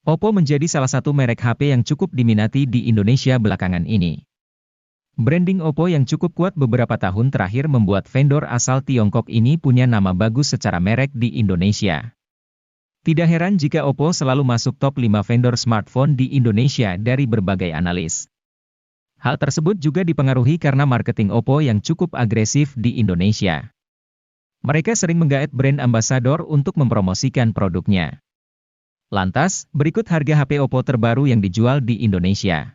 Oppo menjadi salah satu merek HP yang cukup diminati di Indonesia belakangan ini. Branding Oppo yang cukup kuat beberapa tahun terakhir membuat vendor asal Tiongkok ini punya nama bagus secara merek di Indonesia. Tidak heran jika Oppo selalu masuk top 5 vendor smartphone di Indonesia dari berbagai analis. Hal tersebut juga dipengaruhi karena marketing Oppo yang cukup agresif di Indonesia. Mereka sering menggait brand ambassador untuk mempromosikan produknya. Lantas, berikut harga HP Oppo terbaru yang dijual di Indonesia.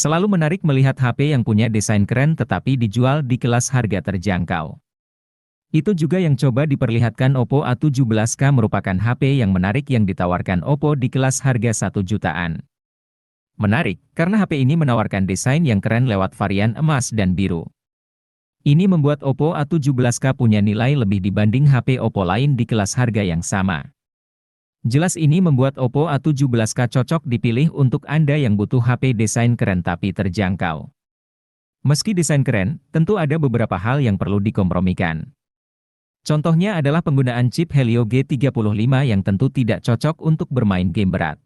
Selalu menarik melihat HP yang punya desain keren tetapi dijual di kelas harga terjangkau. Itu juga yang coba diperlihatkan Oppo A17K merupakan HP yang menarik yang ditawarkan Oppo di kelas harga 1 jutaan. Menarik, karena HP ini menawarkan desain yang keren lewat varian emas dan biru. Ini membuat Oppo A17K punya nilai lebih dibanding HP Oppo lain di kelas harga yang sama. Jelas ini membuat Oppo A17K cocok dipilih untuk Anda yang butuh HP desain keren tapi terjangkau. Meski desain keren, tentu ada beberapa hal yang perlu dikompromikan. Contohnya adalah penggunaan chip Helio G35 yang tentu tidak cocok untuk bermain game berat.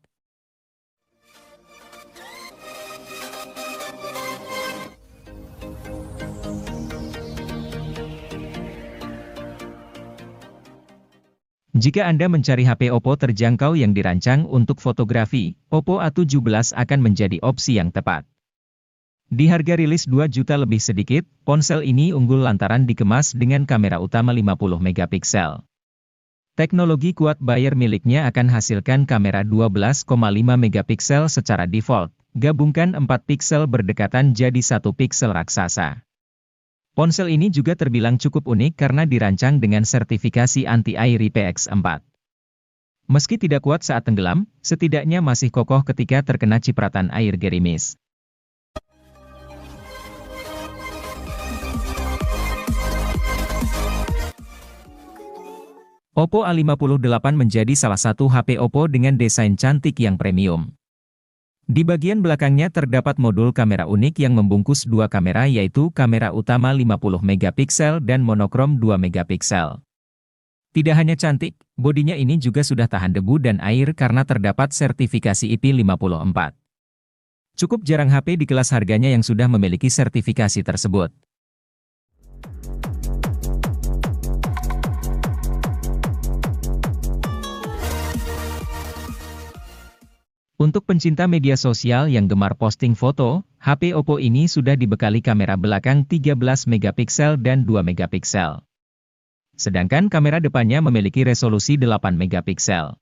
Jika Anda mencari HP Oppo terjangkau yang dirancang untuk fotografi, Oppo A17 akan menjadi opsi yang tepat. Di harga rilis 2 juta lebih sedikit, ponsel ini unggul lantaran dikemas dengan kamera utama 50 megapiksel. Teknologi quad Bayer miliknya akan hasilkan kamera 12,5 megapiksel secara default, gabungkan 4 piksel berdekatan jadi 1 piksel raksasa. Ponsel ini juga terbilang cukup unik karena dirancang dengan sertifikasi anti-air IPX4. Meski tidak kuat saat tenggelam, setidaknya masih kokoh ketika terkena cipratan air gerimis. Oppo A58 menjadi salah satu HP Oppo dengan desain cantik yang premium. Di bagian belakangnya terdapat modul kamera unik yang membungkus dua kamera yaitu kamera utama 50 megapiksel dan monokrom 2 megapiksel. Tidak hanya cantik, bodinya ini juga sudah tahan debu dan air karena terdapat sertifikasi IP54. Cukup jarang HP di kelas harganya yang sudah memiliki sertifikasi tersebut. Untuk pencinta media sosial yang gemar posting foto, HP Oppo ini sudah dibekali kamera belakang 13 megapiksel dan 2 megapiksel. Sedangkan kamera depannya memiliki resolusi 8 megapiksel.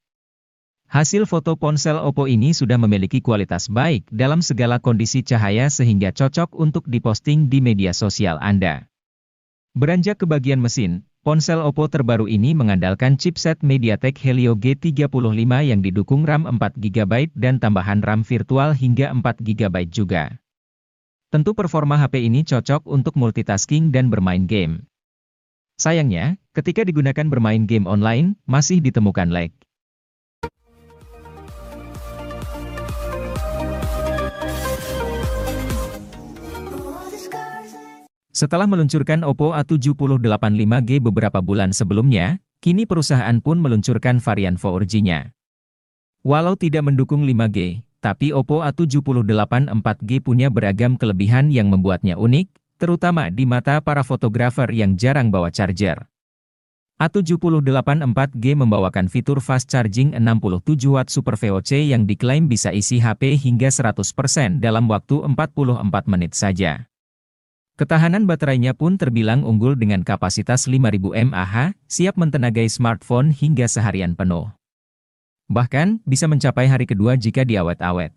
Hasil foto ponsel Oppo ini sudah memiliki kualitas baik dalam segala kondisi cahaya sehingga cocok untuk diposting di media sosial Anda. Beranjak ke bagian mesin, ponsel Oppo terbaru ini mengandalkan chipset MediaTek Helio G35 yang didukung RAM 4GB dan tambahan RAM virtual hingga 4GB juga. Tentu performa HP ini cocok untuk multitasking dan bermain game. Sayangnya, ketika digunakan bermain game online, masih ditemukan lag. Setelah meluncurkan Oppo A7085 5G beberapa bulan sebelumnya, kini perusahaan pun meluncurkan varian 4G-nya. Walau tidak mendukung 5G, tapi Oppo A7085 4G punya beragam kelebihan yang membuatnya unik, terutama di mata para fotografer yang jarang bawa charger. A7085 4G membawakan fitur fast charging 67 Watt Super VOC yang diklaim bisa isi HP hingga 100% dalam waktu 44 menit saja. Ketahanan baterainya pun terbilang unggul dengan kapasitas 5000 mAh, siap mentenagai smartphone hingga seharian penuh. Bahkan, bisa mencapai hari kedua jika diawet-awet.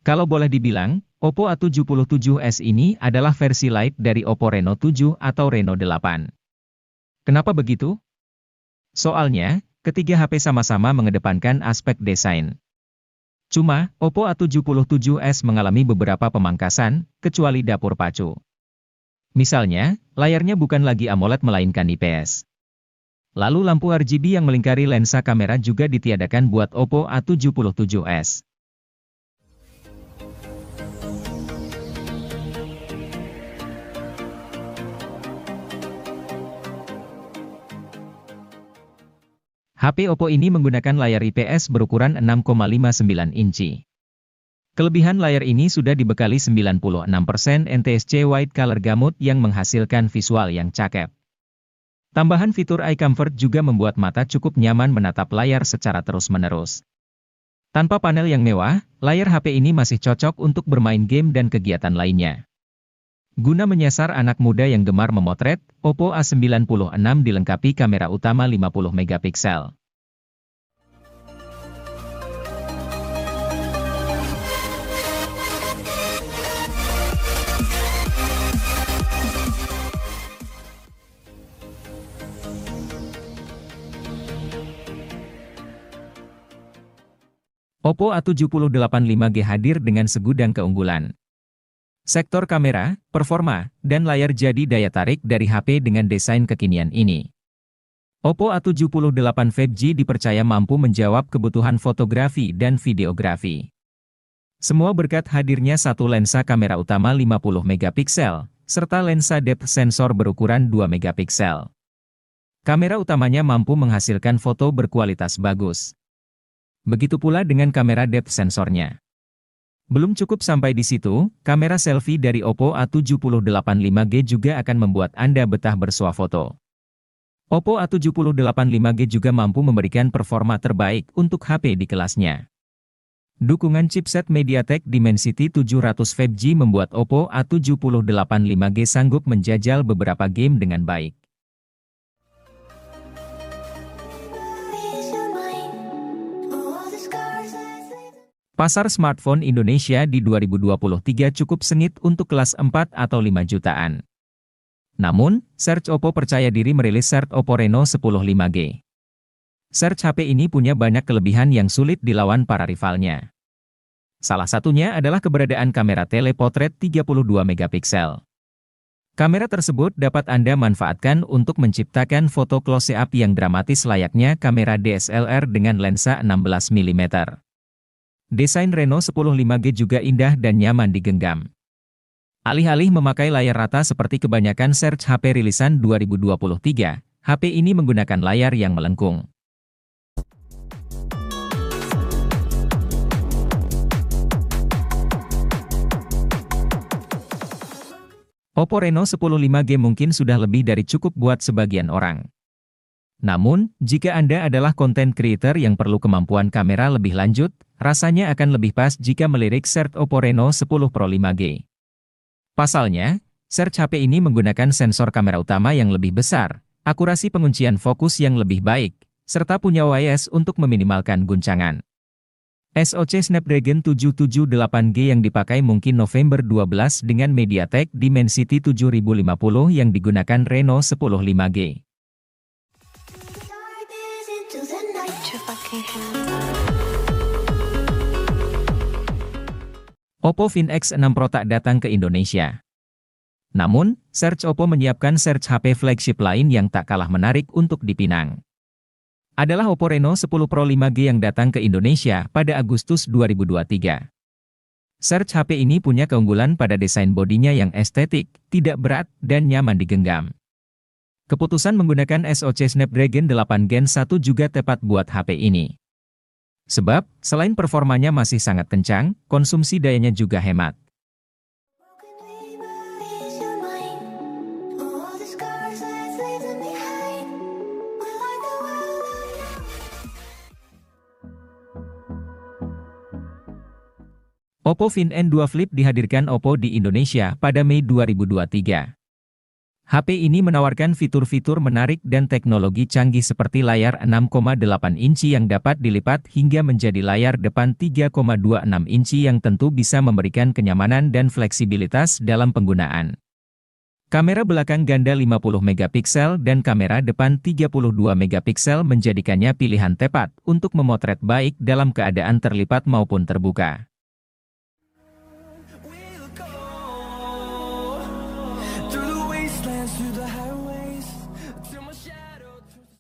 Kalau boleh dibilang, Oppo A77s ini adalah versi light dari Oppo Reno 7 atau Reno 8. Kenapa begitu? Soalnya, ketiga HP sama-sama mengedepankan aspek desain. Cuma, Oppo A77s mengalami beberapa pemangkasan, kecuali dapur pacu. Misalnya, layarnya bukan lagi AMOLED melainkan IPS. Lalu lampu RGB yang melingkari lensa kamera juga ditiadakan buat Oppo A77s. HP Oppo ini menggunakan layar IPS berukuran 6,59 inci. Kelebihan layar ini sudah dibekali 96% NTSC White Color Gamut yang menghasilkan visual yang cakep. Tambahan fitur Eye Comfort juga membuat mata cukup nyaman menatap layar secara terus-menerus. Tanpa panel yang mewah, layar HP ini masih cocok untuk bermain game dan kegiatan lainnya. Guna menyasar anak muda yang gemar memotret, Oppo A96 dilengkapi kamera utama 50 megapiksel. Oppo A7085 5G hadir dengan segudang keunggulan. Sektor kamera, performa, dan layar jadi daya tarik dari HP dengan desain kekinian ini. Oppo A78 5G dipercaya mampu menjawab kebutuhan fotografi dan videografi. Semua berkat hadirnya satu lensa kamera utama 50 megapiksel, serta lensa depth sensor berukuran 2 megapiksel. Kamera utamanya mampu menghasilkan foto berkualitas bagus. Begitu pula dengan kamera depth sensornya. Belum cukup sampai di situ, kamera selfie dari Oppo A78 5G juga akan membuat Anda betah bersuah foto. Oppo A78 5G juga mampu memberikan performa terbaik untuk HP di kelasnya. Dukungan chipset MediaTek Dimensity 700 5G membuat Oppo A78 5G sanggup menjajal beberapa game dengan baik. Pasar smartphone Indonesia di 2023 cukup sengit untuk kelas 4 atau 5 jutaan. Namun, Search Oppo percaya diri merilis Search Oppo Reno 10 5G. Search HP ini punya banyak kelebihan yang sulit dilawan para rivalnya. Salah satunya adalah keberadaan kamera telepotret 32 megapiksel. Kamera tersebut dapat Anda manfaatkan untuk menciptakan foto close-up yang dramatis layaknya kamera DSLR dengan lensa 16 mm. Desain Reno 10 5G juga indah dan nyaman digenggam. Alih-alih memakai layar rata seperti kebanyakan Search HP rilisan 2023, HP ini menggunakan layar yang melengkung. Oppo Reno 10 5G mungkin sudah lebih dari cukup buat sebagian orang. Namun, jika Anda adalah content creator yang perlu kemampuan kamera lebih lanjut, rasanya akan lebih pas jika melirik Search Oppo Reno 10 Pro 5G. Pasalnya, Search HP ini menggunakan sensor kamera utama yang lebih besar, akurasi penguncian fokus yang lebih baik, serta punya OIS untuk meminimalkan guncangan. SoC Snapdragon 778G yang dipakai mungkin November 12 dengan MediaTek Dimensity 7050 yang digunakan Reno 10 5G. Oppo Find X6 Pro tak datang ke Indonesia. Namun, Search Oppo menyiapkan Search HP flagship lain yang tak kalah menarik untuk dipinang. Adalah Oppo Reno 10 Pro 5G yang datang ke Indonesia pada Agustus 2023. Search HP ini punya keunggulan pada desain bodinya yang estetik, tidak berat, dan nyaman digenggam. Keputusan menggunakan SoC Snapdragon 8 Gen 1 juga tepat buat HP ini. Sebab, selain performanya masih sangat kencang, konsumsi dayanya juga hemat. Oppo Find N2 Flip dihadirkan Oppo di Indonesia pada Mei 2023. HP ini menawarkan fitur-fitur menarik dan teknologi canggih seperti layar 6,8 inci yang dapat dilipat hingga menjadi layar depan 3,26 inci yang tentu bisa memberikan kenyamanan dan fleksibilitas dalam penggunaan. Kamera belakang ganda 50 megapiksel dan kamera depan 32 megapiksel menjadikannya pilihan tepat untuk memotret baik dalam keadaan terlipat maupun terbuka. Through the wastelands, through the highways.